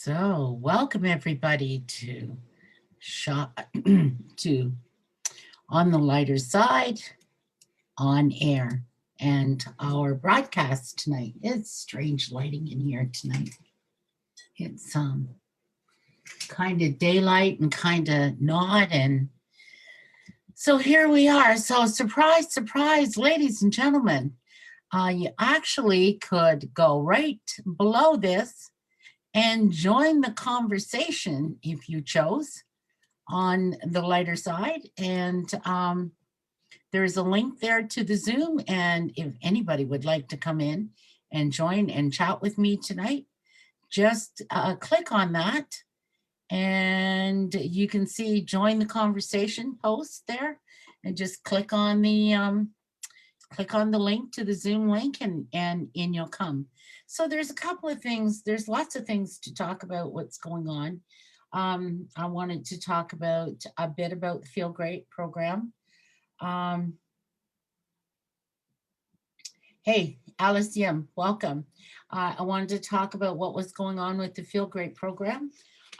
So, welcome everybody to shop to On the Lighter Side on air. And our broadcast tonight, it's strange lighting in here tonight. It's kind of daylight and kind of not, and so here we are. So surprise, surprise, ladies and gentlemen, you actually could go right below this and join the conversation if you chose on the lighter side. And there's a link there to the Zoom. And if anybody would like to come in and join and chat with me tonight, just click on that and you can see join the conversation post there, and just click on the link to the Zoom link, and in you'll come. So there's a couple of things, there's lots of things to talk about what's going on. I wanted to talk about a bit about the Feel Great program. Hey, Alice Yim, welcome. I wanted to talk about what was going on with the Feel Great program.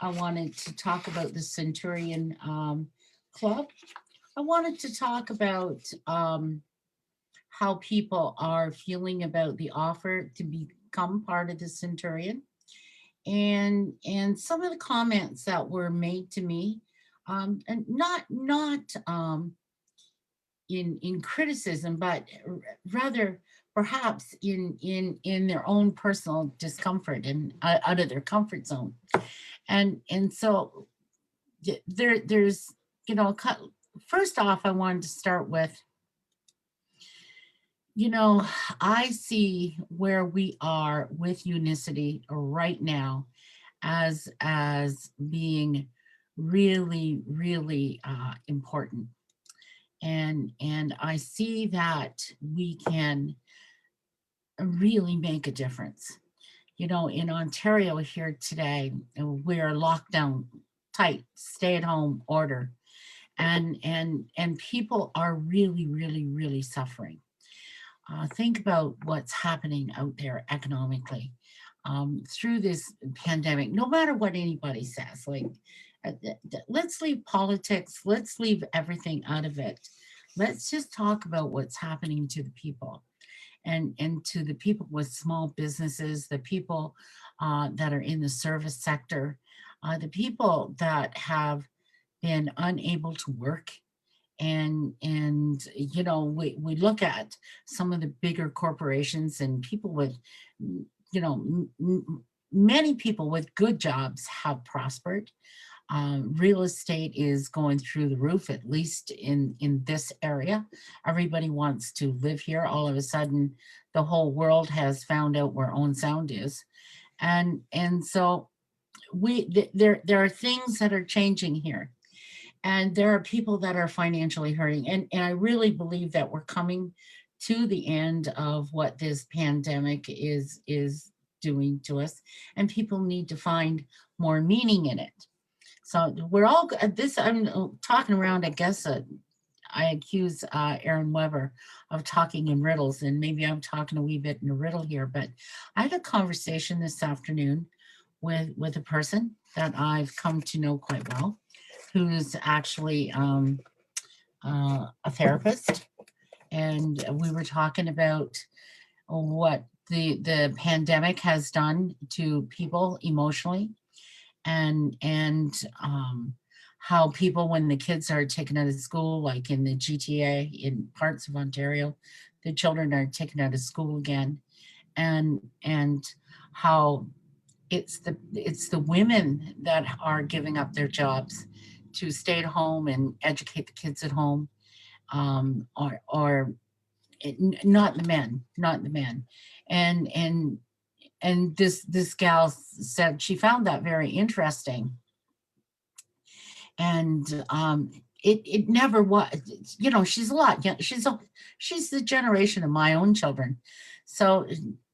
I wanted to talk about the Centurion Club. I wanted to talk about how people are feeling about the offer to become part of the Centurion, and some of the comments that were made to me, and not in criticism, but rather perhaps in their own personal discomfort and out of their comfort zone. And so there's, first off, I wanted to start with, I see where we are with Unicity right now as being really, really important. And I see that we can really make a difference. In Ontario here today, we're locked down tight, stay at home order. And people are really, really, really suffering. Think about what's happening out there economically through this pandemic, no matter what anybody says. Like, let's leave politics, let's leave everything out of it. Let's just talk about what's happening to the people, and to the people with small businesses, the people that are in the service sector, the people that have been unable to work. And we look at some of the bigger corporations and people with, many people with good jobs have prospered. Real estate is going through the roof, at least in this area. Everybody wants to live here. All of a sudden, the whole world has found out where Own Sound is. And so there are things that are changing here. And there are people that are financially hurting. And I really believe that we're coming to the end of what this pandemic is doing to us. And people need to find more meaning in it. So we're all this. I'm talking around. I guess I accuse Aaron Weber of talking in riddles, and maybe I'm talking a wee bit in a riddle here. But I had a conversation this afternoon with a person that I've come to know quite well, who's actually a therapist, and we were talking about what the pandemic has done to people emotionally, and how people, when the kids are taken out of school, like in the GTA, in parts of Ontario, the children are taken out of school again, and how it's the women that are giving up their jobs to stay at home and educate the kids at home, or not the men, and this gal said she found that very interesting. And it never was, she's a lot, she's the generation of my own children. So,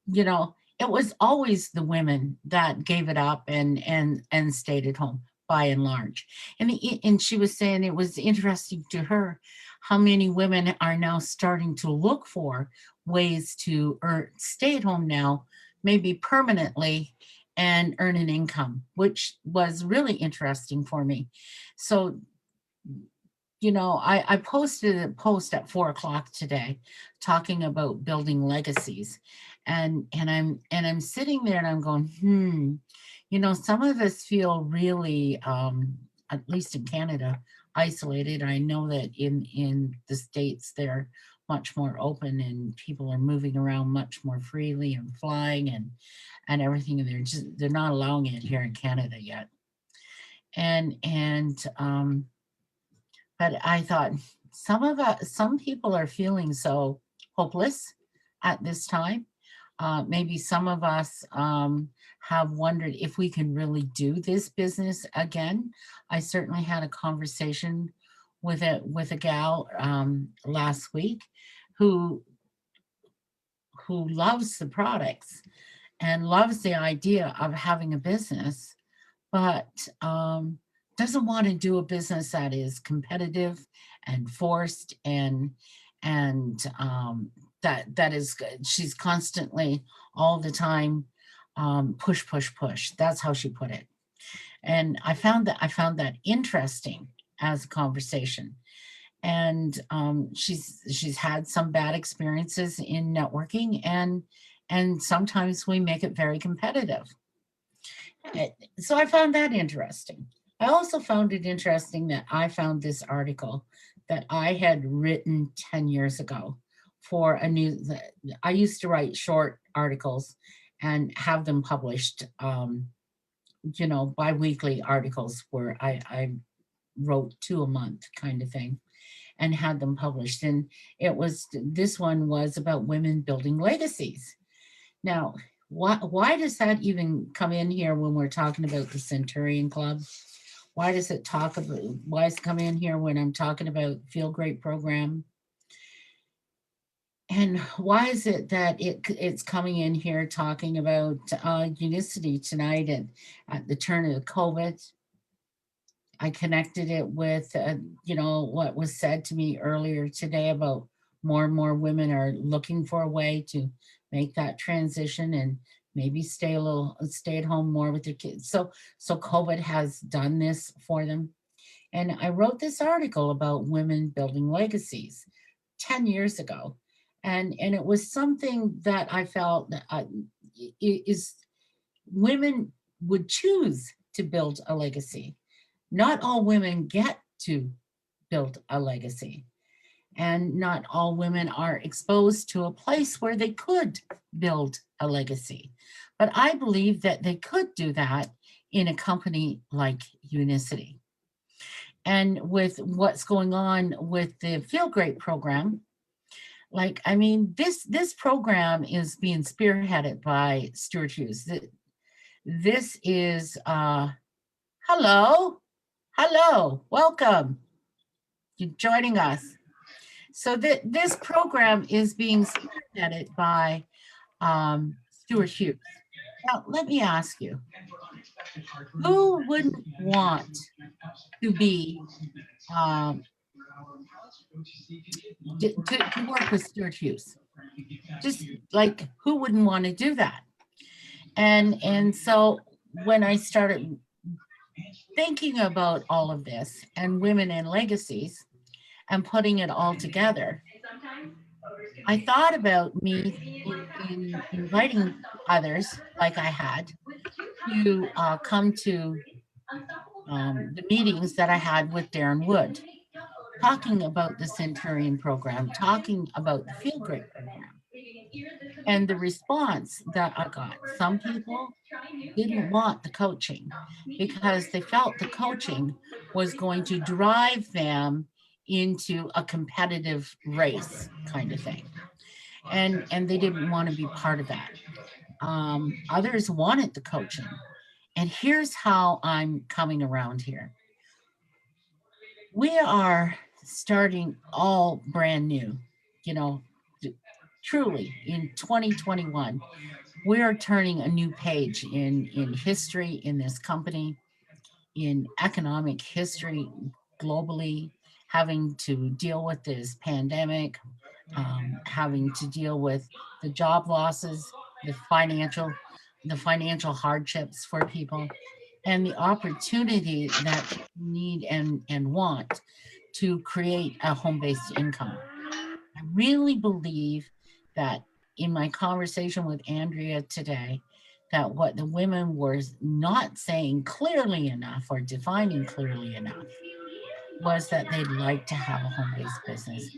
it was always the women that gave it up and stayed at home by and large. And she was saying it was interesting to her how many women are now starting to look for ways to stay at home now, maybe permanently, and earn an income, which was really interesting for me. So, I posted a post at 4 o'clock today talking about building legacies. And I'm sitting there and I'm going, some of us feel really, at least in Canada, isolated. I know that in the States they're much more open and people are moving around much more freely and flying and everything. And they're not allowing it here in Canada yet. And but I thought some people are feeling so hopeless at this time. Maybe some of us have wondered if we can really do this business again. I certainly had a conversation with a gal last week who who loves the products and loves the idea of having a business, but doesn't want to do a business that is competitive and forced and that is good. She's constantly all the time push, push, push. That's how she put it. And I found that interesting as a conversation. And she's had some bad experiences in networking, and sometimes we make it very competitive. So I found that interesting. I also found it interesting that I found this article that I had written 10 years ago for a news. I used to write short articles and have them published, bi-weekly articles where I wrote two a month kind of thing and had them published. And this one was about women building legacies. Now, why does that even come in here when we're talking about the Centurion Club? Why does it come in here when I'm talking about Feel Great program? And why is it that it's coming in here talking about Unicity tonight and at the turn of COVID? I connected it with, what was said to me earlier today about more and more women are looking for a way to make that transition and maybe stay at home more with their kids. So COVID has done this for them. And I wrote this article about women building legacies 10 years ago. And it was something that I felt is women would choose to build a legacy. Not all women get to build a legacy, and not all women are exposed to a place where they could build a legacy. But I believe that they could do that in a company like Unicity. And with what's going on with the Feel Great program, this program is being spearheaded by Stuart Hughes. This is hello, welcome. You're joining us. So this program is being spearheaded by Stuart Hughes. Now, let me ask you, who wouldn't want to be to work with Stuart Hughes? Just like, who wouldn't want to do that? And so when I started thinking about all of this and women and legacies and putting it all together, I thought about me in inviting others, like I had, to come to the meetings that I had with Darren Wood, talking about the Centurion program, talking about the Feel Great program. And the response that I got, some people didn't want the coaching because they felt the coaching was going to drive them into a competitive race kind of thing. And they didn't want to be part of that. Others wanted the coaching. And here's how I'm coming around here. We are starting all brand new, you know, truly in 2021. We are turning a new page in history in this company, in economic history globally, having to deal with this pandemic, having to deal with the job losses, the financial the financial hardships for people, and the opportunity that people need and want to create a home-based income. I really believe that in my conversation with Andrea today, that what the women were not saying clearly enough or defining clearly enough was that they'd like to have a home-based business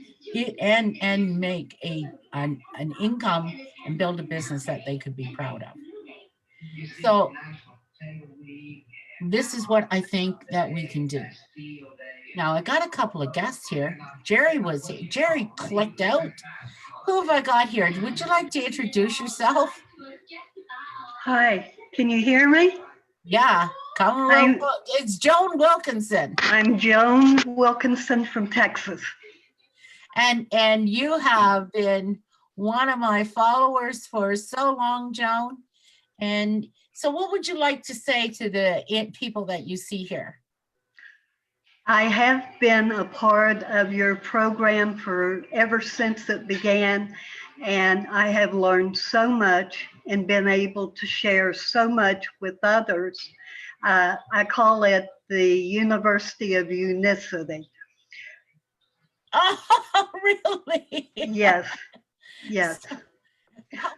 and make an income and build a business that they could be proud of. So this is what I think that we can do. Now I got a couple of guests here. Jerry clicked out. Who have I got here? Would you like to introduce yourself? Hi, can you hear me? Yeah, come around. It's Joan Wilkinson. I'm Joan Wilkinson from Texas. And you have been one of my followers for so long, Joan. And so what would you like to say to the people that you see here? I have been a part of your program for ever since it began, and I have learned so much and been able to share so much with others. I call it the University of Unicity. Oh, really? Yes, yes. So,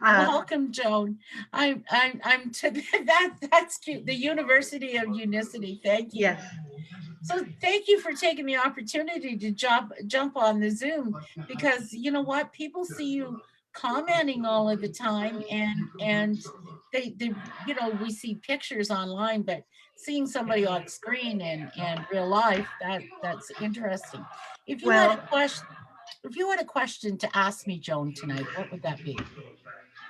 welcome, Joan. That's cute. The University of Unicity. Thank you. Yes. So thank you for taking the opportunity to jump on the Zoom, because you know what, people see you commenting all of the time, and they you know, we see pictures online, but seeing somebody on screen and real life, that's interesting. If you had a question to ask me, Joan, tonight, what would that be?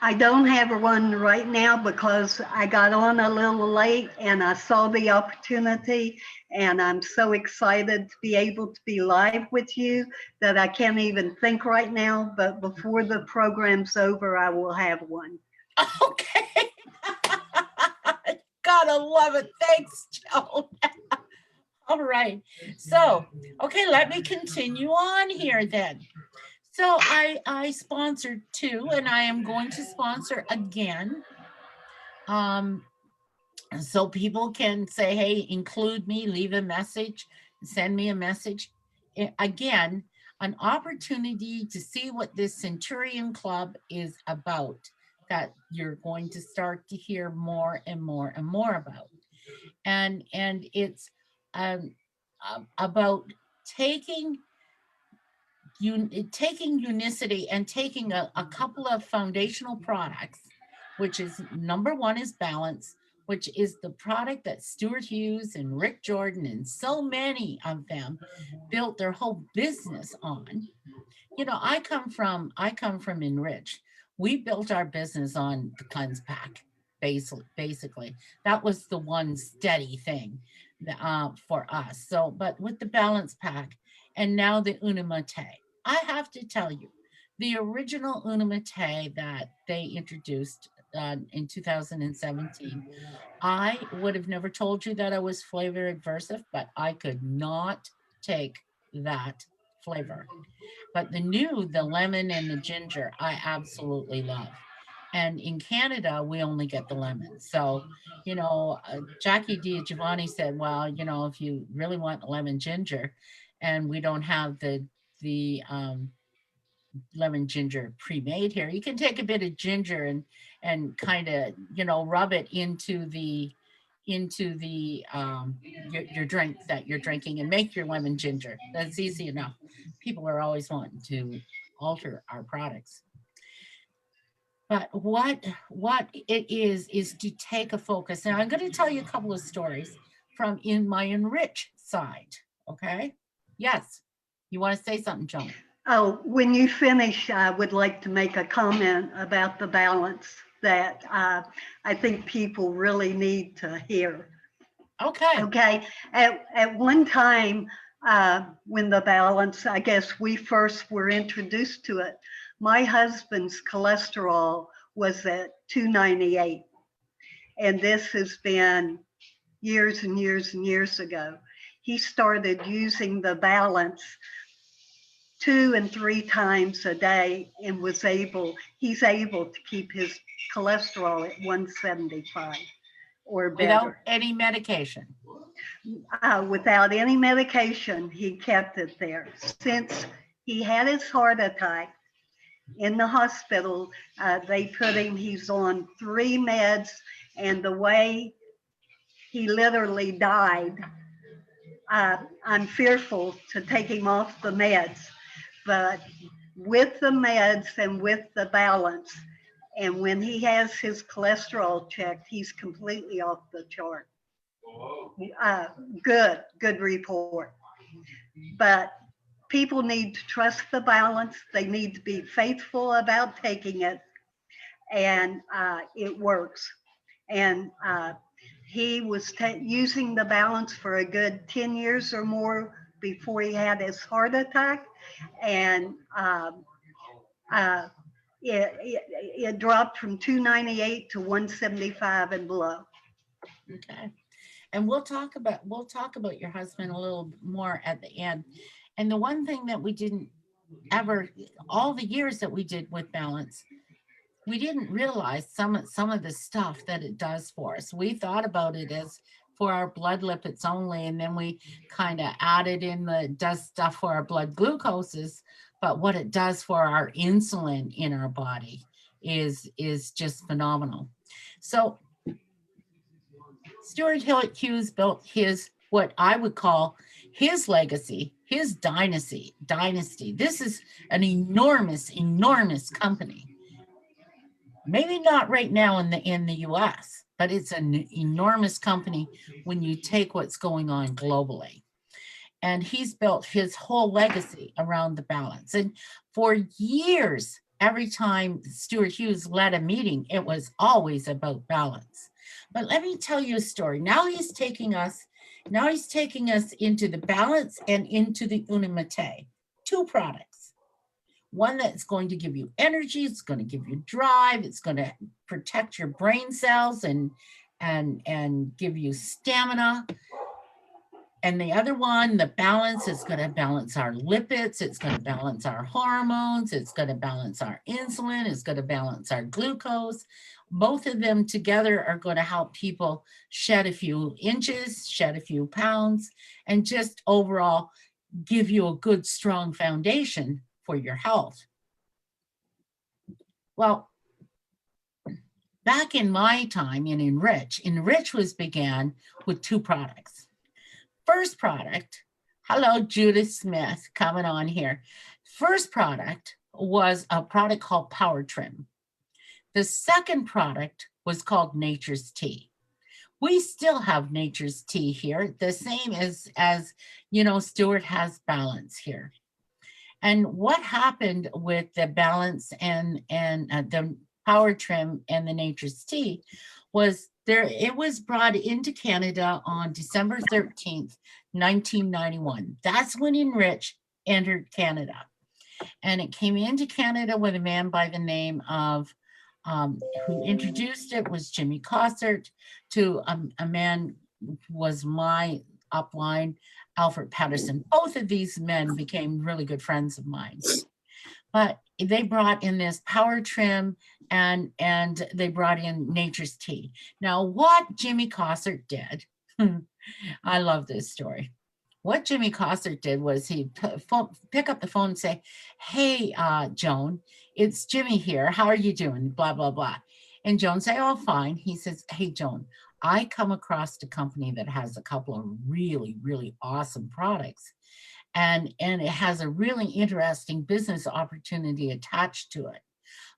I don't have one right now because I got on a little late and I saw the opportunity, and I'm so excited to be able to be live with you that I can't even think right now, but before the program's over, I will have one. Okay. Gotta love it. Thanks, Joan. All right. So, okay, let me continue on here then. So I sponsored 2, and I am going to sponsor again. So people can say, hey, include me, leave a message, send me a message. Again, an opportunity to see what this Centurion Club is about, that you're going to start to hear more and more and more about. And it's about taking Unicity and taking a couple of foundational products, which is number one is Balance, which is the product that Stuart Hughes and Rick Jordan and so many of them built their whole business on. You know, I come from Enrich. We built our business on the Cleanse Pack, basically. That was the one steady thing for us. So, but with the Balance Pack and now the Unimate, I have to tell you, the original Unimate that they introduced in 2017, I would have never told you that I was flavor aversive, but I could not take that flavor. But the lemon and the ginger, I absolutely love. And in Canada, we only get the lemon. So, you know, Jackie Giovanni said, well, you know, if you really want lemon ginger, and we don't have the lemon ginger pre-made here, you can take a bit of ginger and kind of, you know, rub it into the your drink that you're drinking and make your lemon ginger. That's easy enough. People are always wanting to alter our products. But what it is to take a focus. Now I'm going to tell you a couple of stories from in my Enrich side. Okay. Yes. You want to say something, Joan? Oh, when you finish, I would like to make a comment about the balance that I think people really need to hear. Okay. Okay. At one time, when the balance, I guess we first were introduced to it, my husband's cholesterol was at 298. And this has been years and years and years ago. He started using the balance 2 and 3 times a day and he's able to keep his cholesterol at 175 or Without better. any medication. Without any medication, he kept it there. Since he had his heart attack in the hospital, he's on 3 meds, and the way he literally died, I'm fearful to take him off the meds, but with the meds and with the balance, and when he has his cholesterol checked, he's completely off the chart. Good report. But people need to trust the balance. They need to be faithful about taking it, and it works. And he was using the balance for a good 10 years or more before he had his heart attack. And it dropped from 298 to 175 and below. Okay. And we'll talk about your husband a little more at the end. And the one thing that we didn't ever, all the years that we did with balance, we didn't realize some of the stuff that it does for us. We thought about it as for our blood lipids only, and then we kind of added in does stuff for our blood glucoses, but what it does for our insulin in our body is just phenomenal. So Stuart Hughes built what I would call his legacy, his dynasty. This is an enormous company. Maybe not right now in the US, but it's an enormous company when you take what's going on globally. And he's built his whole legacy around the balance. And for years, every time Stuart Hughes led a meeting, it was always about balance. But let me tell you a story. Now he's taking us into the balance and into the Unimate, 2 products. One that's going to give you energy, it's going to give you drive, it's going to protect your brain cells and give you stamina. And the other one, the balance, is going to balance our lipids, it's going to balance our hormones, it's going to balance our insulin, it's going to balance our glucose. Both of them together are going to help people shed a few inches, shed a few pounds, and just overall give you a good, strong foundation for your health. Well, back in my time in Enrich began with 2 products. First product, hello, Judith Smith coming on here. First product was a product called Power Trim. The second product was called Nature's Tea. We still have Nature's Tea here, the same as Stuart has balance here. And what happened with the balance and the Power Trim and the Nature's Tea was it was brought into Canada on December 13th, 1991. That's when Enrich entered Canada. And it came into Canada with a man by the name of, who introduced it was Jimmy Cossart, to a man was my upline, Alfred Patterson. Both of these men became really good friends of mine. But they brought in this Power Trim and they brought in Nature's Tea. Now, what Jimmy Cossart did, I love this story. What Jimmy Cossart did was he'd pick up the phone and say, hey, Joan, it's Jimmy here. How are you doing? Blah, blah, blah. And Joan say, oh, fine. He says, hey, Joan, I come across a company that has a couple of really, really awesome products. And it has a really interesting business opportunity attached to it.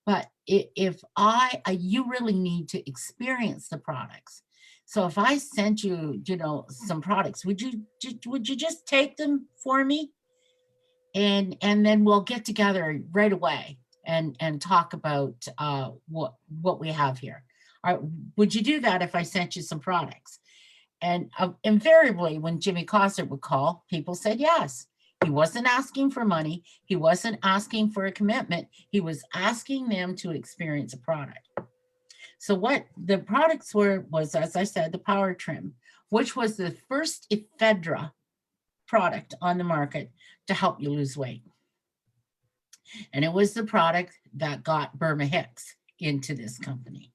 But you really need to experience the products. So if I sent you, some products, would you just take them for me? And then we'll get together right away and talk about what we have here. All right, would you do that if I sent you some products? And invariably, when Jimmy Cossart would call, people said yes. He wasn't asking for money. He wasn't asking for a commitment. He was asking them to experience a product. So what the products was, as I said, the Power Trim, which was the first ephedra product on the market to help you lose weight. And it was the product that got Burma Hicks into this company.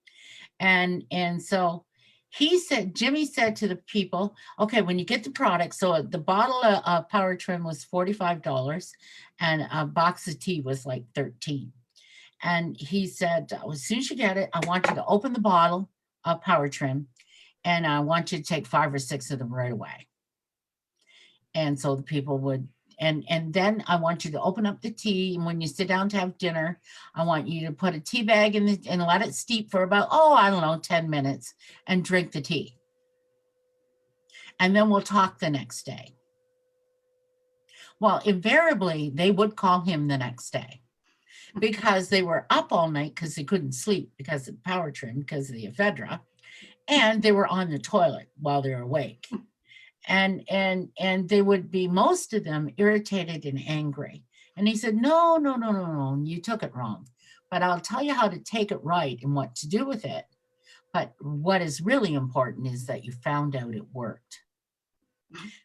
And so Jimmy said to the people, okay, when you get the product, so the bottle of Power Trim was $45 and a box of tea was like 13. And he said, as soon as you get it, I want you to open the bottle of Power Trim and I want you to take 5 or 6 of them right away. And so the people would, and then I want you to open up the tea. And when you sit down to have dinner, I want you to put a tea bag in and let it steep for about, I don't know, 10 minutes and drink the tea. And then we'll talk the next day. Well, invariably, they would call him the next day because they were up all night because they couldn't sleep because of Power Trim, because of the ephedra, and they were on the toilet while they were awake. And they would be, most of them, irritated and angry. And he said, no, you took it wrong. But I'll tell you how to take it right and what to do with it. But what is really important is that you found out it worked.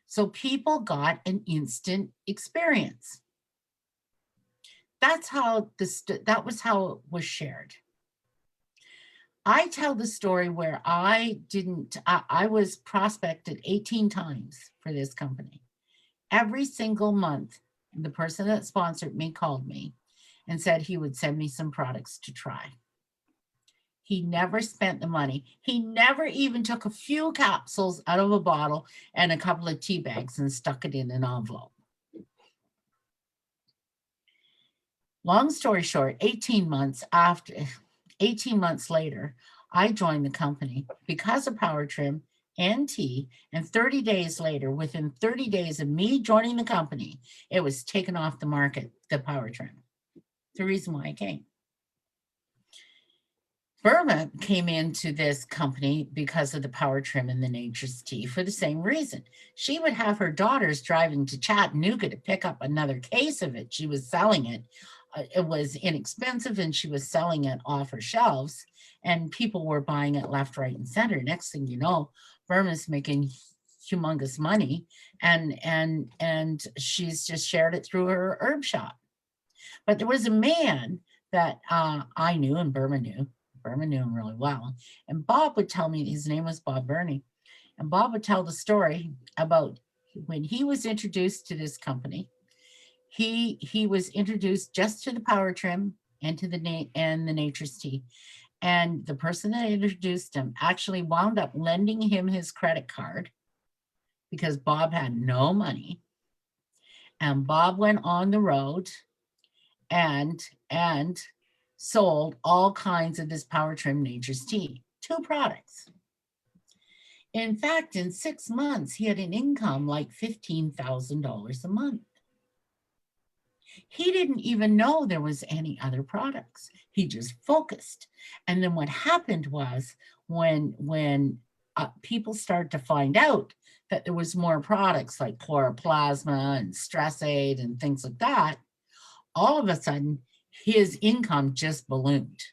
So people got an instant experience. That's how that was how it was shared. I tell the story where I was prospected 18 times for this company. Every single month, the person that sponsored me called me and said he would send me some products to try. He never spent the money. He never even took a few capsules out of a bottle and a couple of tea bags and stuck it in an envelope. Long story short, 18 months later, I joined the company because of Power Trim and tea, and 30 days later, within 30 days of me joining the company, it was taken off the market, the Power Trim. The reason why I came. Burma came into this company because of the Power Trim and the Nature's Tea for the same reason. She would have her daughters driving to Chattanooga to pick up another case of it. She was selling it. It was inexpensive and she was selling it off her shelves and people were buying it left, right, and center. Next thing you know, Burma's making humongous money and she's just shared it through her herb shop. But there was a man that I knew and Burma knew him really well. And Bob would tell me, his name was Bob Burney. And Bob would tell the story about when he was introduced to this company. He was introduced just to the Power Trim and to the Nature's Tea. And the person that introduced him actually wound up lending him his credit card because Bob had no money. And Bob went on the road and sold all kinds of this Power Trim Nature's Tea, 2 products. In fact, in 6 months, he had an income like $15,000 a month. He didn't even know there was any other products. He just focused. And then what happened was when people started to find out that there was more products like chloroplasma and stress aid and things like that, all of a sudden, his income just ballooned.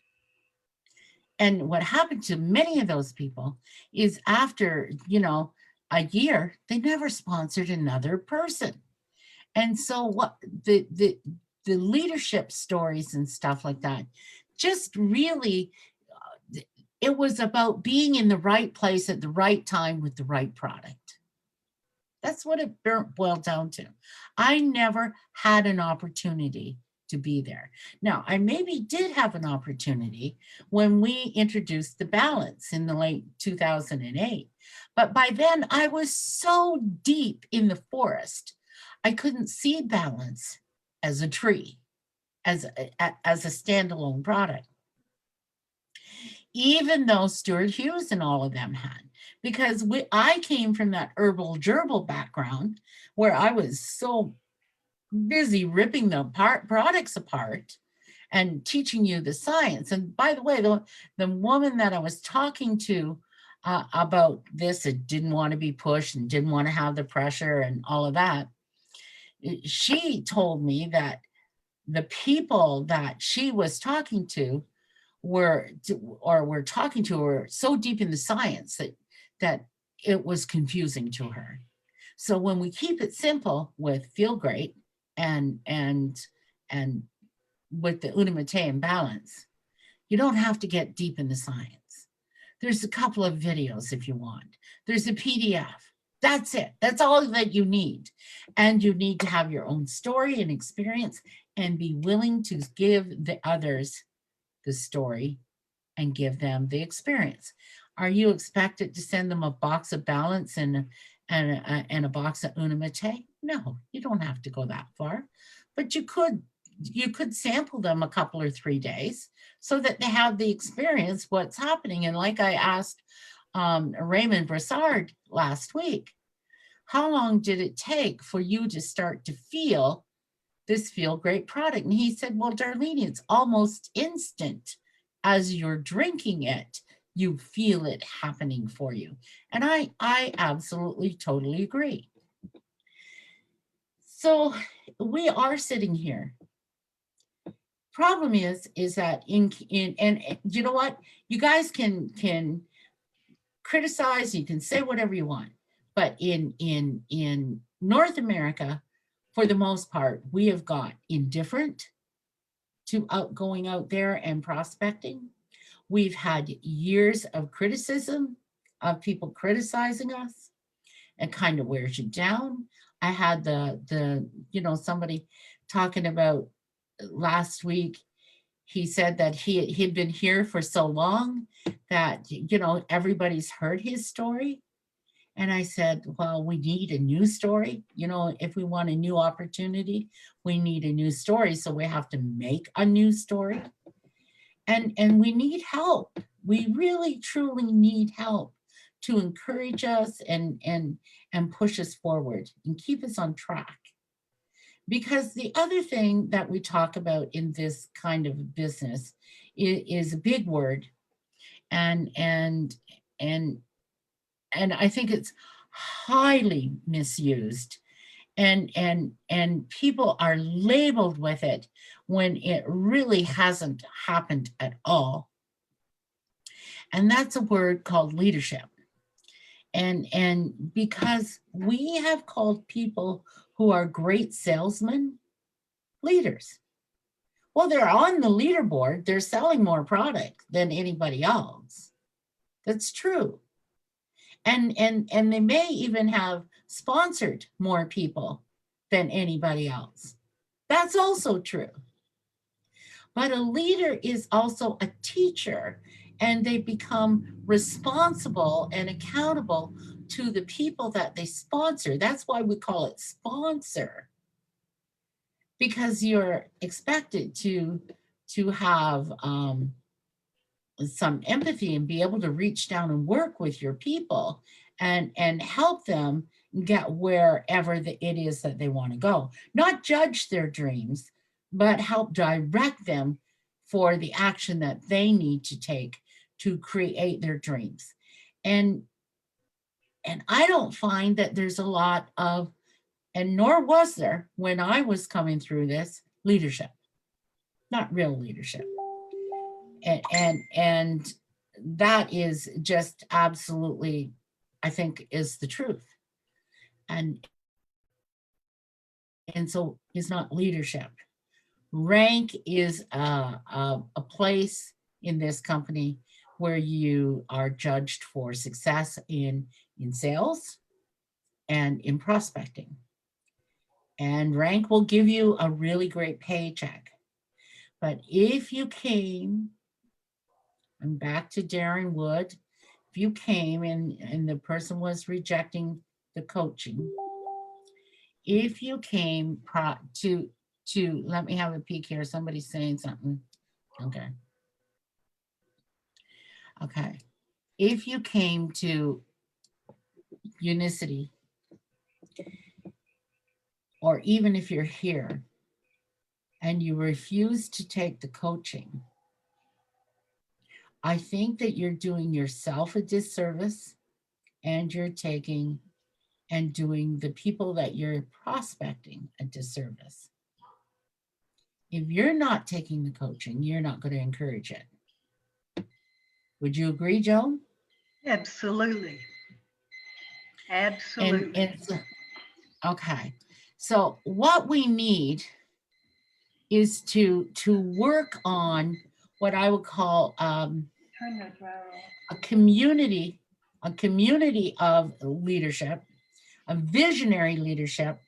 And what happened to many of those people is after, a year, they never sponsored another person. And so what the leadership stories and stuff like that, just really, it was about being in the right place at the right time with the right product. That's what it boiled down to. I never had an opportunity to be there. Now, I maybe did have an opportunity when we introduced the balance in the late 2008. But by then, I was so deep in the forest, I couldn't see balance as a tree, as a standalone product. Even though Stuart Hughes and all of them had, because I came from that herbal gerbil background where I was so busy ripping the products apart and teaching you the science. And by the way, the woman that I was talking to about this, it didn't want to be pushed and didn't want to have the pressure and all of that, she told me that the people that she was talking to were so deep in the science that it was confusing to her. So when we keep it simple with feel great and with the Unimate imbalance, you don't have to get deep in the science. There's a couple of videos if you want. There's a PDF. That's it. That's all that you need. And you need to have your own story and experience and be willing to give the others the story and give them the experience. Are you expected to send them a box of balance and a box of Unimate? No, you don't have to go that far, but you could sample them a couple or 3 days so that they have the experience what's happening. And like I asked Raymond Brassard last week, how long did it take for you to start to feel this Feel Great product? And he said, well, Darlene, it's almost instant. As you're drinking it, you feel it happening for you. And I absolutely, totally agree. So we are sitting here. Problem is that and you know what? You guys can criticize, you can say whatever you want, but in North America, for the most part, we have got indifferent to going out there and prospecting. We've had years of criticism of people criticizing us. It kind of wears you down. I had somebody talking about last week. He said that he'd been here for so long that, everybody's heard his story. And I said, well, we need a new story. If we want a new opportunity, we need a new story. So we have to make a new story. And we need help. We really, truly need help to encourage us and push us forward and keep us on track. Because the other thing that we talk about in this kind of business is a big word. And I think it's highly misused, and people are labeled with it when it really hasn't happened at all. And that's a word called leadership. And because we have called people who are great salesmen leaders. Well, they're on the leaderboard, they're selling more product than anybody else. That's true. And they may even have sponsored more people than anybody else. That's also true. But a leader is also a teacher, and they become responsible and accountable to the people that they sponsor. That's why we call it sponsor, because you're expected to have some empathy and be able to reach down and work with your people and help them get wherever it is that they want to go. Not judge their dreams, but help direct them for the action that they need to take to create their dreams. And I don't find that there's a lot of, and nor was there when I was coming through this, leadership, not real leadership. And that is just absolutely, I think, is the truth. And so it's not leadership. Rank is a place in this company where you are judged for success in sales and in prospecting. And rank will give you a really great paycheck. But if you came, and back to Darren Wood, if you came and the person was rejecting the coaching, if you came to let me have a peek here, somebody's saying something. Okay. If you came to Unicity, or even if you're here and you refuse to take the coaching, I think that you're doing yourself a disservice, and you're taking and doing the people that you're prospecting a disservice. If you're not taking the coaching, you're not going to encourage it. Would you agree, Joan? Absolutely. Absolutely. Okay. So what we need is to work on what I would call a community of leadership, a visionary leadership.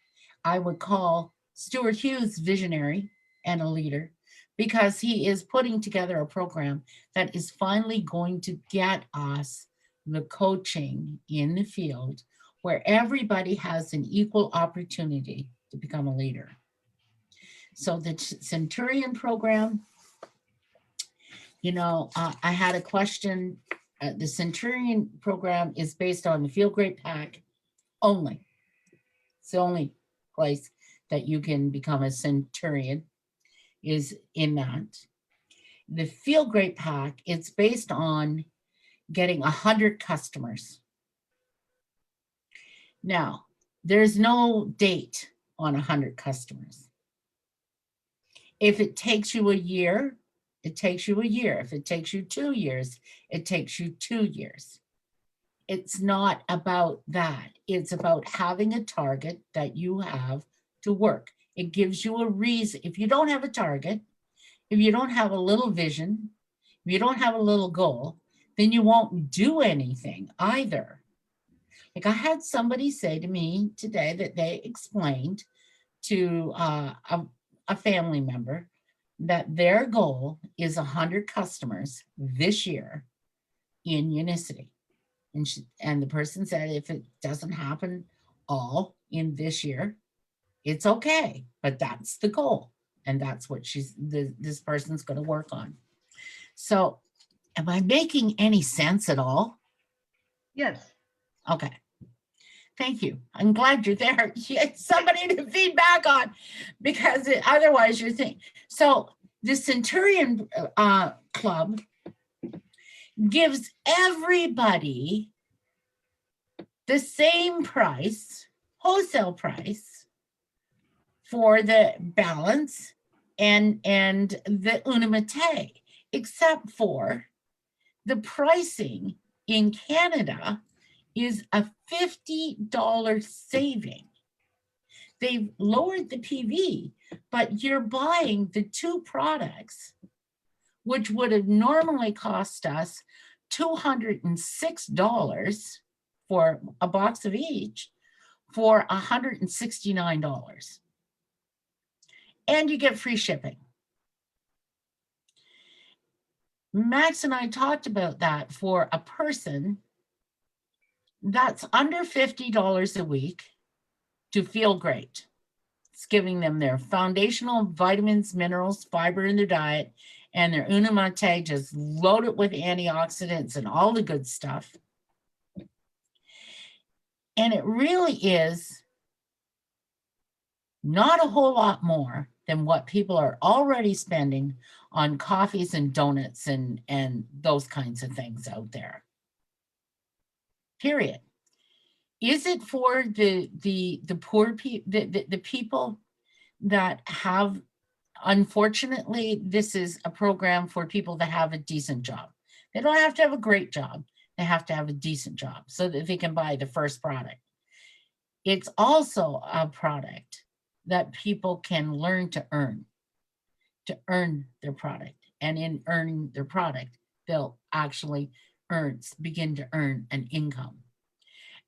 I would call Stuart Hughes visionary and a leader, because he is putting together a program that is finally going to get us the coaching in the field where everybody has an equal opportunity to become a leader. So the Centurion program, you know, I had a question. The Centurion program is based on the Feel Great Pack only. It's the only place that you can become a Centurion is in that. The Feel Great Pack, it's based on getting 100 customers. Now, there's no date on 100 customers. If it takes you a year, it takes you a year. If it takes you 2 years, it takes you 2 years. It's not about that. It's about having a target that you have to work. It gives you a reason. If you don't have a target, if you don't have a little vision, if you don't have a little goal, then you won't do anything either. Like I had somebody say to me today that they explained to a family member that their goal is 100 customers this year in Unicity. And the person said, if it doesn't happen all in this year, it's okay, but that's the goal. And that's what this person's going to work on. So am I making any sense at all? Yes. Okay. Thank you. I'm glad you're there. You had somebody to feed back on, because otherwise you're thinking. So the Centurion Club gives everybody the same price, wholesale price, for the balance and the Unimate, except for the pricing in Canada is a $50 saving. They've lowered the PV, but you're buying the two products, which would have normally cost us $206 for a box of each, for $169. And you get free shipping. Max and I talked about that for a person that's under $50 a week to feel great. It's giving them their foundational vitamins, minerals, fiber in their diet, and their Unimate just loaded with antioxidants and all the good stuff. And it really is not a whole lot more than what people are already spending on coffees and donuts and those kinds of things out there. Period. Is it for the poor people, the people that have, unfortunately, this is a program for people that have a decent job. They don't have to have a great job. They have to have a decent job so that they can buy the first product. It's also a product that people can learn to earn their product. And in earning their product, they'll actually begin to earn an income.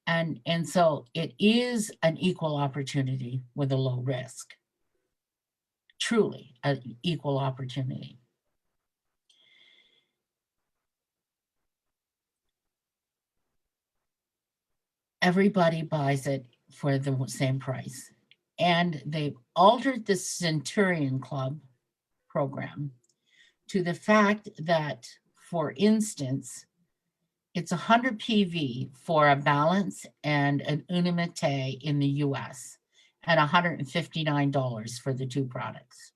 And so it is an equal opportunity with a low risk. Truly an equal opportunity. Everybody buys it for the same price. And they've altered the Centurion Club program to the fact that, for instance, it's 100 PV for a balance and an Unimate in the US at $159 for the two products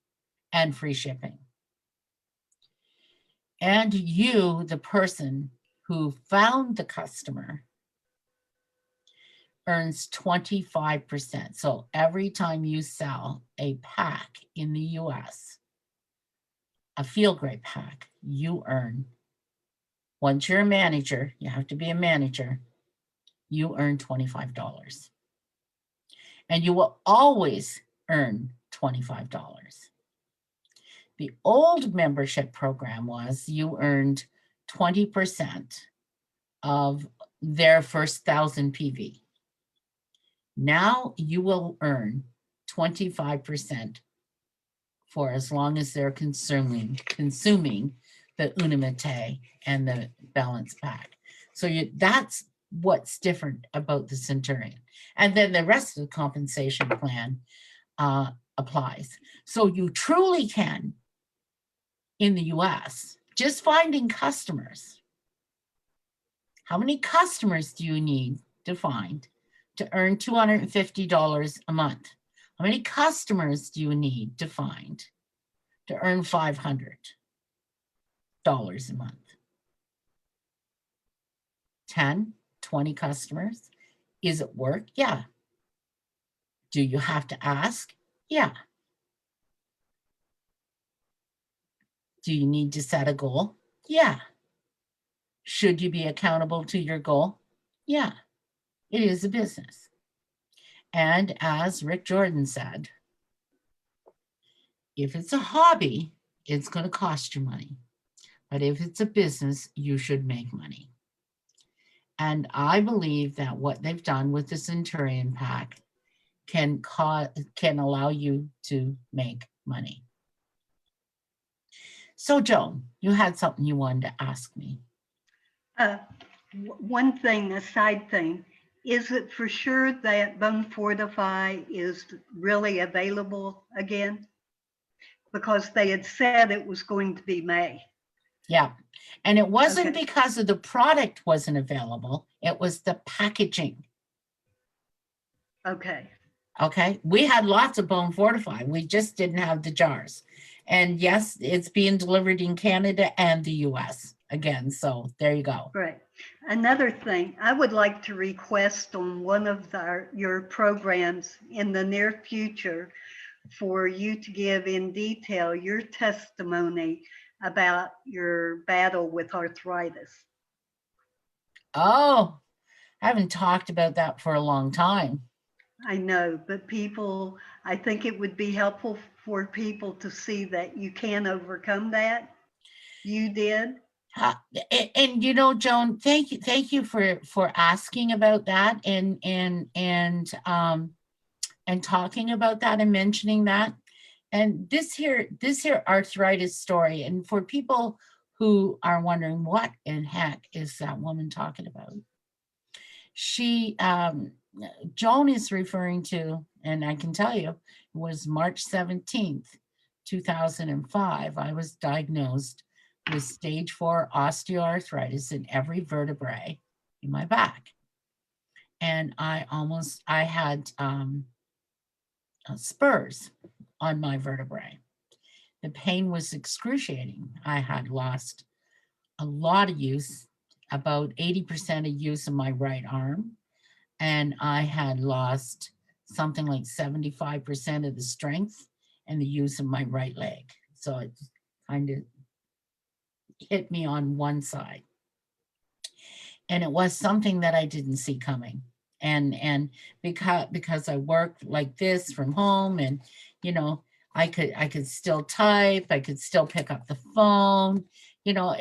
and free shipping. And you, the person who found the customer, earns 25%. So every time you sell a pack in the US, a Feel Great pack, you earn. Once you're a manager, you have to be a manager, you earn $25. And you will always earn $25. The old membership program was you earned 20% of their first 1,000 PV. Now you will earn 25% for as long as they're consuming the Unimate and the balance pack. So that's what's different about the Centurion. And then the rest of the compensation plan applies. So you truly can, in the US, just finding customers. How many customers do you need to find to earn $250 a month? How many customers do you need to find to earn $500 a month? 10, 20 customers? Is it work? Yeah. Do you have to ask? Yeah. Do you need to set a goal? Yeah. Should you be accountable to your goal? Yeah. It is a business. And as Rick Jordan said, if it's a hobby, it's going to cost you money. But if it's a business, you should make money. And I believe that what they've done with the Centurion Pack can allow you to make money. So Joan, you had something you wanted to ask me. One thing, a side thing, is it for sure that Bone Fortify is really available again? Because they had said it was going to be May. Yeah, and it wasn't Okay. because of the product wasn't available, it was the packaging. Okay. Okay, we had lots of Bone Fortify, we just didn't have the jars. And yes, it's being delivered in Canada and the US again, so there you go. Great. Another thing, I would like to request on one of your programs in the near future for you to give in detail your testimony about your battle with arthritis. Oh, I haven't talked about that for a long time. I know, but people, I think it would be helpful for people to see that you can overcome that. You did. And you know, Joan, thank you for asking about that and talking about that and mentioning that. And this here arthritis story, and for people who are wondering what in heck is that woman talking about, she Joan is referring to, and I can tell you, it was March 17th, 2005. I was diagnosed with stage 4 osteoarthritis in every vertebrae in my back. And I had spurs on my vertebrae. The pain was excruciating. I had lost a lot of use, about 80% of use of my right arm. And I had lost something like 75% of the strength and the use of my right leg. So it kind of hit me on one side. And it was something that I didn't see coming. And because I worked like this from home, and you know, I could still type, I could still pick up the phone. You know,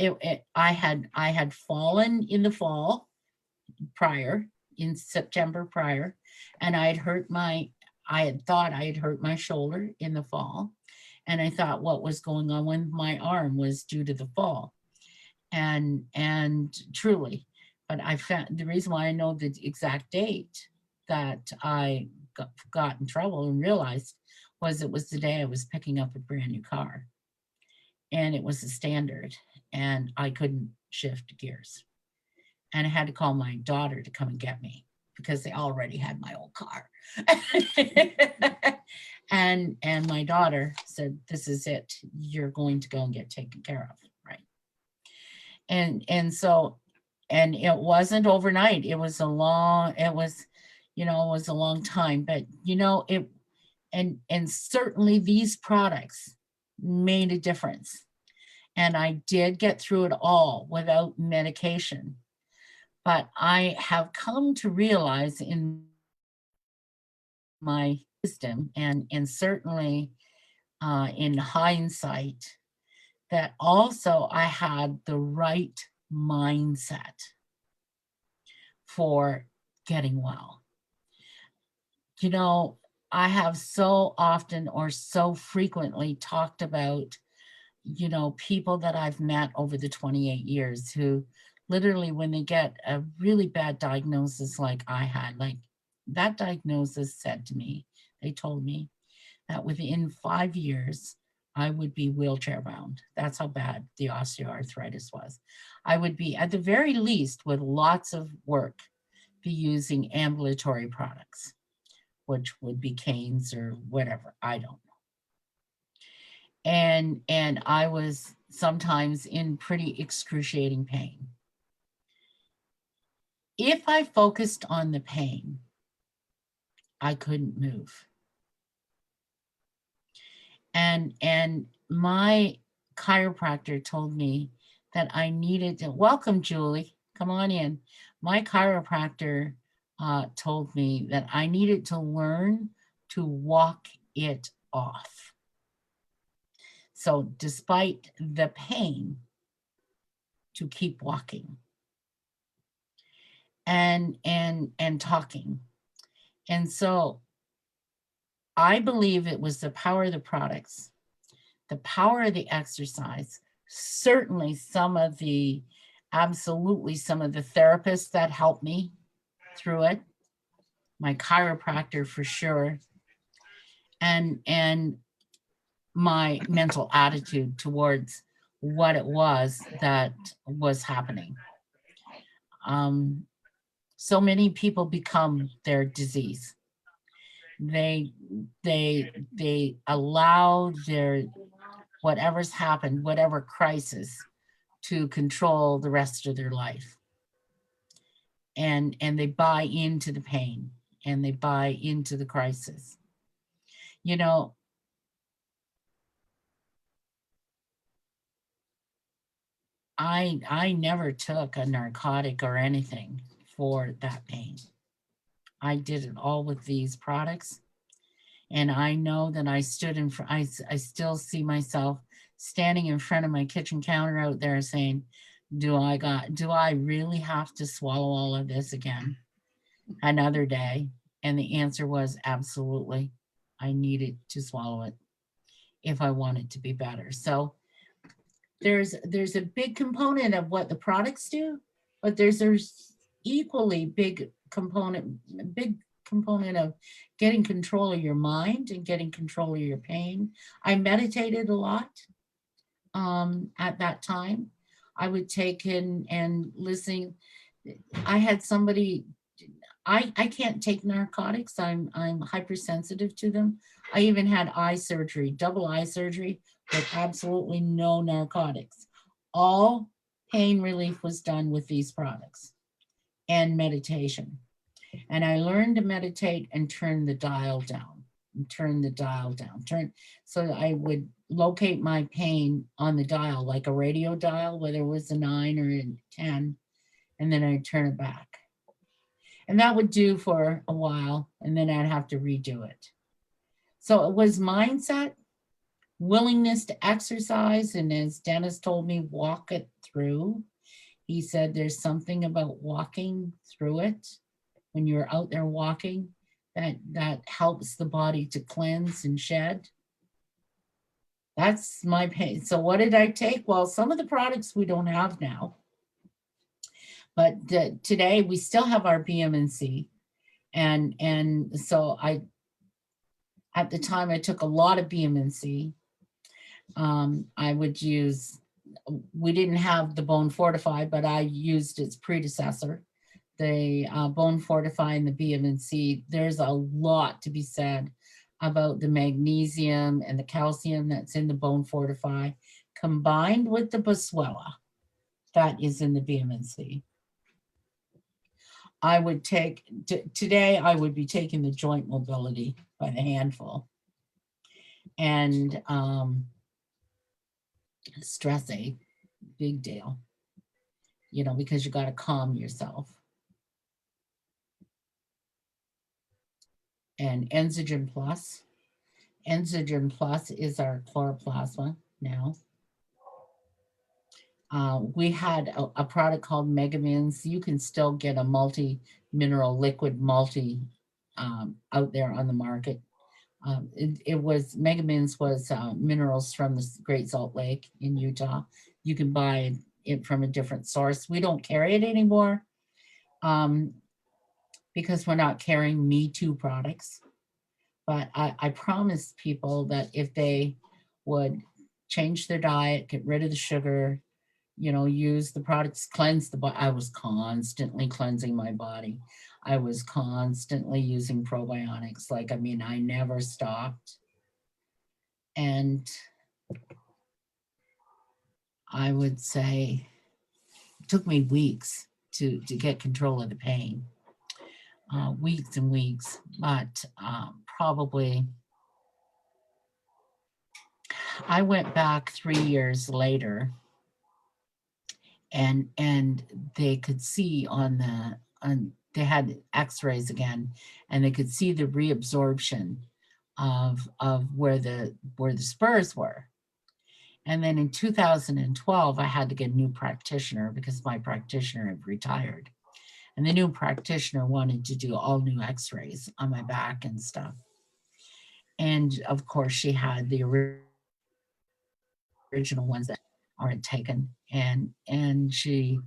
I had fallen in the fall prior, in September prior, and I had thought I had hurt my shoulder in the fall. And I thought what was going on with my arm was due to the fall. And truly, but I found the reason why I know the exact date that I got in trouble and realized was it was the day I was picking up a brand new car. And it was a standard, and I couldn't shift gears. And I had to call my daughter to come and get me because they already had my old car. and my daughter said, "This is it. You're going to go and get taken care of," right? And so, and it wasn't overnight. It was a long time, but you know, and certainly these products made a difference. And I did get through it all without medication. But I have come to realize in my wisdom, and certainly in hindsight that also I had the right mindset for getting well. You know, I have so often or so frequently talked about, you know, people that I've met over the 28 years who literally, when they get a really bad diagnosis like I had, like that diagnosis said to me, they told me that within 5 years, I would be wheelchair bound. That's how bad the osteoarthritis was. I would be, at the very least, with lots of work, be using ambulatory products, which would be canes or whatever, I don't know. And I was sometimes in pretty excruciating pain. If I focused on the pain, I couldn't move. And my chiropractor told me that I needed to, welcome Julie, come on in. My chiropractor told me that I needed to learn to walk it off. So despite the pain, to keep walking and talking. And so I believe it was the power of the products, the power of the exercise, certainly absolutely some of the therapists that helped me through it, my chiropractor for sure, and my mental attitude towards what it was that was happening. So many people become their disease. They allow their whatever's happened, whatever crisis, to control the rest of their life. And they buy into the pain and they buy into the crisis. You know, I never took a narcotic or anything for that pain. I did it all with these products. And I know that I stood in front, I still see myself standing in front of my kitchen counter out there saying, do I really have to swallow all of this again another day? And the answer was absolutely. I needed to swallow it if I wanted to be better. So there's a big component of what the products do, but there's equally big component of getting control of your mind and getting control of your pain. I meditated a lot at that time. I would take in and listening. I had somebody, I can't take narcotics. I'm hypersensitive to them. I even had eye surgery, double eye surgery, with absolutely no narcotics. All pain relief was done with these products and meditation. And I learned to meditate and turn the dial down, so I would locate my pain on the dial, like a radio dial, whether it was a 9 or a 10, and then I'd turn it back. And that would do for a while, and then I'd have to redo it. So it was mindset, willingness to exercise, and as Dennis told me, walk it through. He said there's something about walking through it when you're out there walking that helps the body to cleanse and shed. That's my pain. So what did I take? Well, some of the products we don't have now, but today we still have our BMNC. And so at the time I took a lot of BMNC. I would use, we didn't have the Bone Fortify, but I used its predecessor, the Bone Fortify and the BMNC. There's a lot to be said about the magnesium and the calcium that's in the Bone Fortify, combined with the Boswellia that is in the BMNC. I would take, today I would be taking the joint mobility by the handful. And stress aid, big deal, you know, because you got to calm yourself. And Enzygen Plus Enzygen Plus is our chloroplasma now. We had a product called Megamins. You can still get a multi-mineral liquid multi out there on the market. Megamins was minerals from the Great Salt Lake in Utah. You can buy it from a different source. We don't carry it anymore because we're not carrying Me Too products. But I promised people that if they would change their diet, get rid of the sugar, use the products, cleanse the body. I was constantly cleansing my body. I was constantly using probiotics. I never stopped. And I would say it took me weeks to get control of the pain. Weeks and weeks, but probably I went back 3 years later, and they could see they had x-rays again, and they could see the reabsorption of where the spurs were. And then in 2012, I had to get a new practitioner because my practitioner had retired. And the new practitioner wanted to do all new x-rays on my back and stuff. And of course, she had the original ones that aren't taken. And she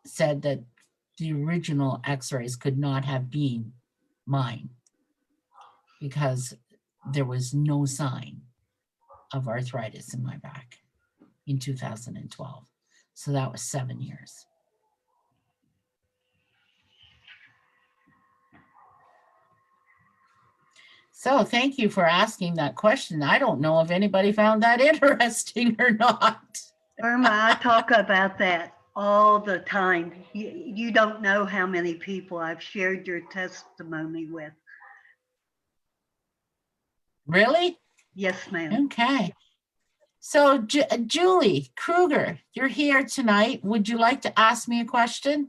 said that the original x-rays could not have been mine because there was no sign of arthritis in my back in 2012. So that was 7 years. So thank you for asking that question. I don't know if anybody found that interesting or not. Irma, I talk about that all the time. You don't know how many people I've shared your testimony with. Really? Yes, ma'am. Okay. So Julie Kruger, you're here tonight. Would you like to ask me a question?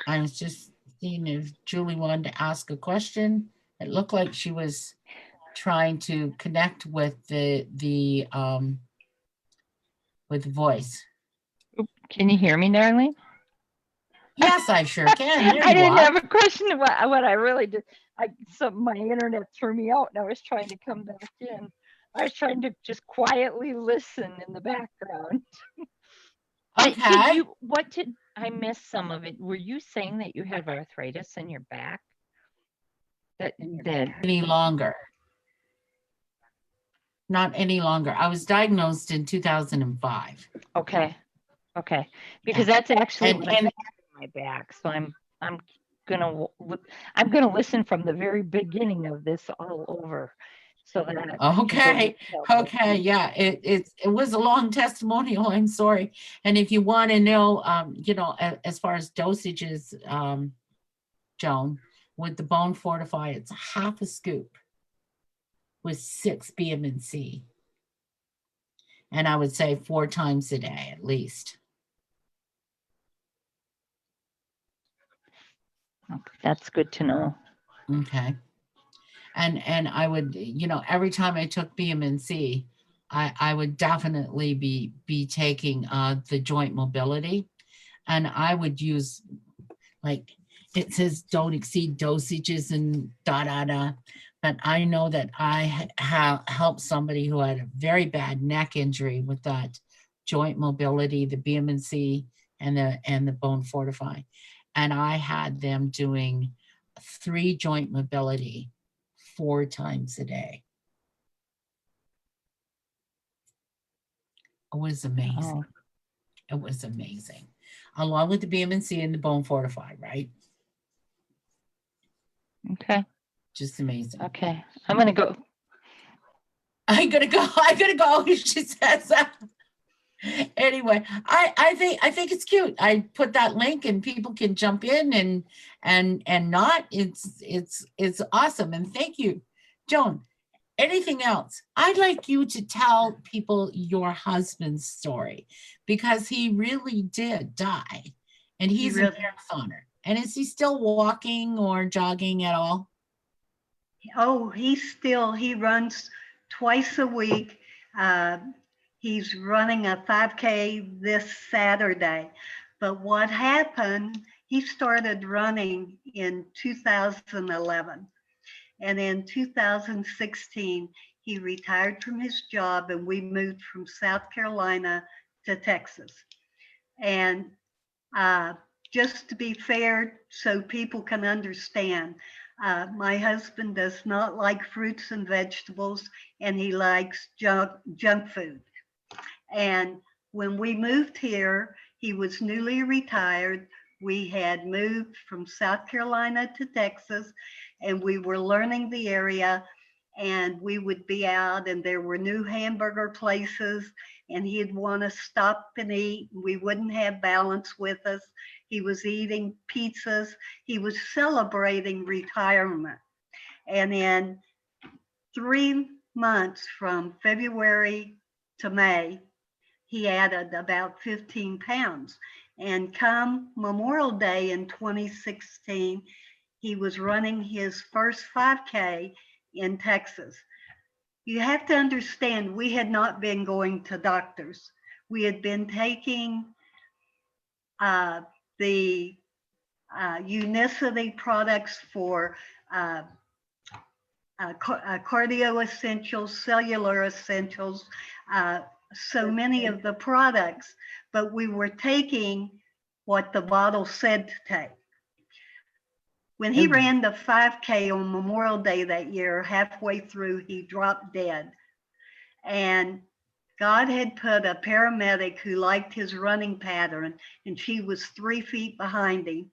I was just seeing if Julie wanted to ask a question. It looked like she was trying to connect with the voice. Can you hear me, darling? Yes, I sure can. There I didn't are. have a question. What I really did, my internet threw me out, and I was trying to come back in. I was trying to just quietly listen in the background. Okay. What did I miss some of it? Were you saying that you have arthritis in your back? That any longer? Not any longer. I was diagnosed in 2005. Okay. Because that's actually what I have in my back. So I'm gonna listen from the very beginning of this all over. So that okay, yeah, it was a long testimonial. I'm sorry. And if you want to know, as far as dosages, Joan, with the Bone Fortify, it's half a scoop with 6 BMC. And I would say 4 times a day at least. That's good to know. Okay. And I would, every time I took BMC, I would definitely be taking the joint mobility, and I would use, like it says, don't exceed dosages and but I know that I have helped somebody who had a very bad neck injury with that joint mobility, the BMC and the Bone Fortify, and I had them doing 3 joint mobility 4 times a day. It was amazing. It was amazing. Along with the BMC and the Bone Fortify, right? Okay. Just amazing. Okay. I'm gonna go. I'm gonna go. She says. Anyway, I think it's cute. I put that link and people can jump in and not. It's awesome. And thank you, Joan. anything else, I'd like you to tell people your husband's story, because he really did die, and he's a marathoner. And is he still walking or jogging at all? Oh, he runs twice a week. He's running a 5K this Saturday. But what happened, he started running in 2011. And in 2016, he retired from his job and we moved from South Carolina to Texas. And just to be fair, so people can understand, my husband does not like fruits and vegetables, and he likes junk food. And when we moved here, he was newly retired. We had moved from South Carolina to Texas, and we were learning the area. And we would be out, and there were new hamburger places, and he'd want to stop and eat. We wouldn't have balance with us. He was eating pizzas. He was celebrating retirement. And in 3 months, from February to May, he added about 15 pounds. And come Memorial Day in 2016, he was running his first 5K in Texas. You have to understand, we had not been going to doctors. We had been taking the Unicity products for cardio essentials, cellular essentials, so many of the products, but we were taking what the bottle said to take. When he ran the 5K on Memorial Day that year, halfway through, he dropped dead. And God had put a paramedic who liked his running pattern, and she was 3 feet behind him.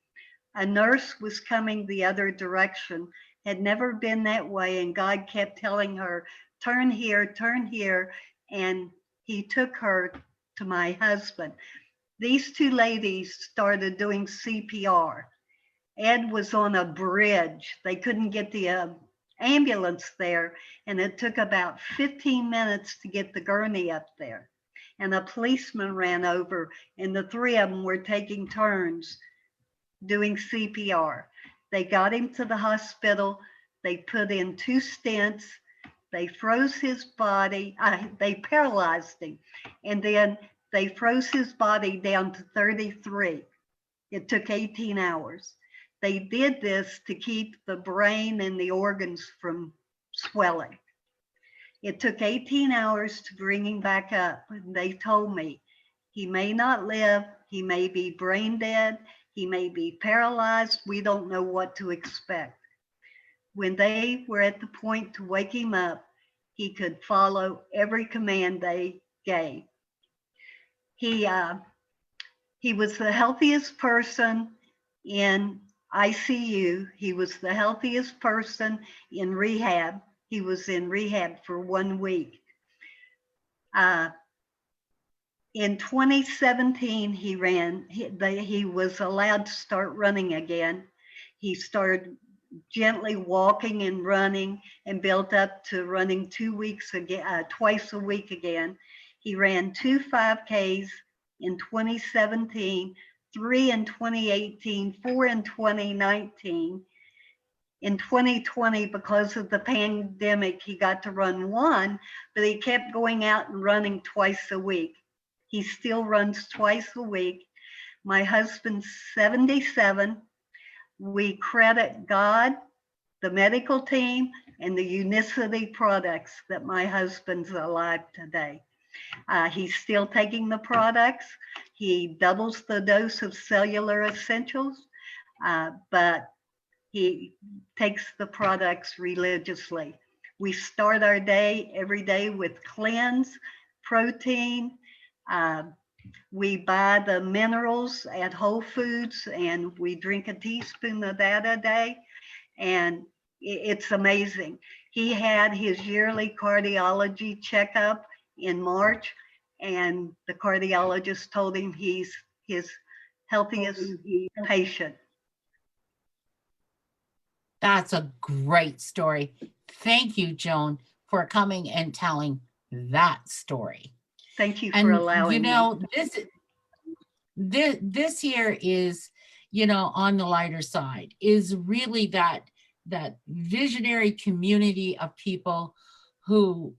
A nurse was coming the other direction, had never been that way, and God kept telling her, turn here, and he took her to my husband. These two ladies started doing CPR. Ed was on a bridge. They couldn't get the ambulance there, and it took about 15 minutes to get the gurney up there. And a policeman ran over, and the three of them were taking turns doing CPR. They got him to the hospital. They put in 2 stents. They froze his body. They paralyzed him, and then they froze his body down to 33. It took 18 hours. They did this to keep the brain and the organs from swelling. It took 18 hours to bring him back up. And they told me he may not live. He may be brain dead. He may be paralyzed. We don't know what to expect. When they were at the point to wake him up, he could follow every command they gave. He was the healthiest person in ICU. He was the healthiest person in rehab. He was in rehab for 1 week. In 2017, he was allowed to start running again. He started gently walking and running and built up to running 2 weeks again, twice a week again. He ran 2 5Ks in 2017, 3 in 2018, 4 in 2019. In 2020, because of the pandemic, he got to run 1, but he kept going out and running twice a week. He still runs twice a week. My husband's 77. We credit God, the medical team, and the Unicity products that my husband's alive today. He's still taking the products. He doubles the dose of cellular essentials, but he takes the products religiously. We start our day every day with cleanse, protein. We buy the minerals at Whole Foods, and we drink a teaspoon of that a day. And it's amazing. He had his yearly cardiology checkup in March, and the cardiologist told him he's his healthiest patient. That's a great story. Thank you, Joan, for coming and telling that story. Thank you for And allowing me. This here is, on the lighter side, is really that visionary community of people who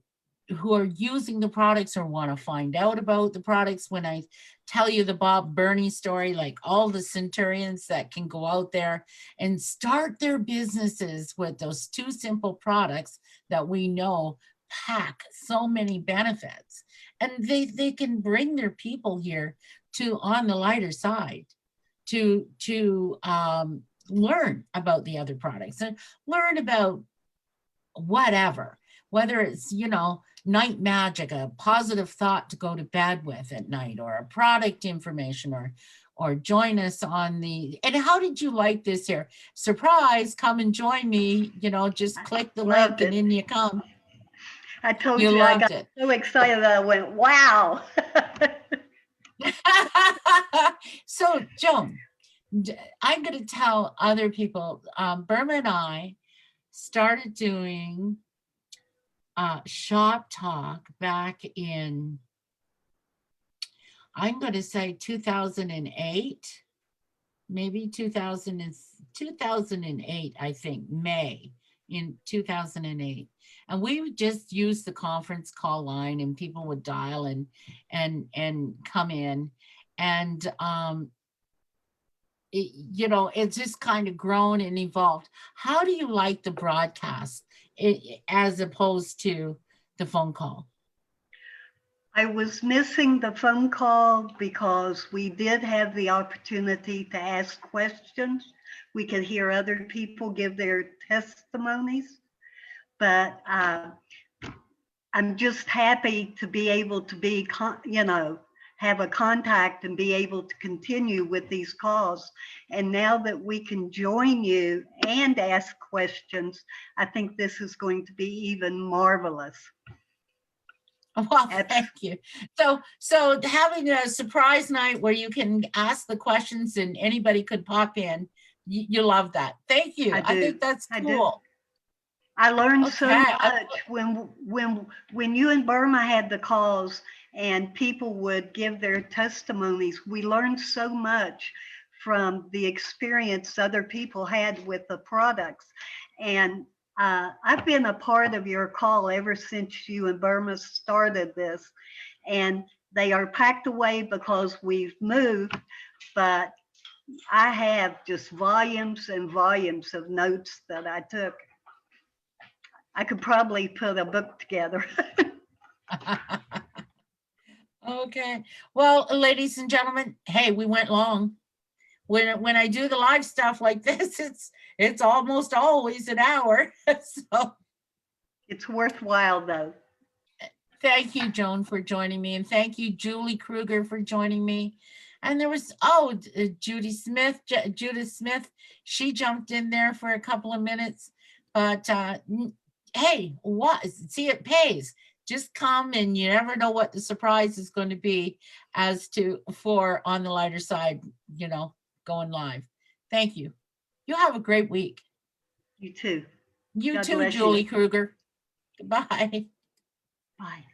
are using the products or want to find out about the products. When I tell you the Bob Burney story, like all the centurions that can go out there and start their businesses with those 2 simple products that we know pack so many benefits, and they can bring their people here to On the Lighter Side to learn about the other products and learn about whatever, whether it's, night magic, a positive thought to go to bed with at night, or a product information, or join us on the, and how did you like this here? Surprise, come and join me, just click the link Loved and it. in you come. I told You you I loved got it. so excited that I went, wow. So Joan, I'm going to tell other people, Burma and I started doing shop talk back in, I'm going to say 2008, maybe 2008, I think, May in 2008. And we would just use the conference call line, and people would dial and come in. And, it's just kind of grown and evolved. How do you like the broadcast as opposed to the phone call? I was missing the phone call because we did have the opportunity to ask questions. We could hear other people give their testimonies, but I'm just happy to be able to be, have a contact and be able to continue with these calls. And now that we can join you and ask questions, I think this is going to be even marvelous. Well, thank you. So having a surprise night where you can ask the questions and anybody could pop in, you love that. Thank you. I think that's cool. I learned so much when you and Burma had the calls and people would give their testimonies. We learned so much from the experience other people had with the products. And I've been a part of your call ever since you and Burma started this. And they are packed away because we've moved, but I have just volumes and volumes of notes that I took. I could probably put a book together. Okay. Well, ladies and gentlemen, hey, we went long. When I do the live stuff like this, it's almost always an hour. So it's worthwhile though. Thank you, Joan, for joining me. And thank you, Julie Kruger, for joining me. And there was, Judith Smith, she jumped in there for a couple of minutes. But hey, see, it pays. Just come, and you never know what the surprise is going to be for On the Lighter Side, going live. Thank you. You have a great week. You too. You too, Julie Kruger. Goodbye. Bye.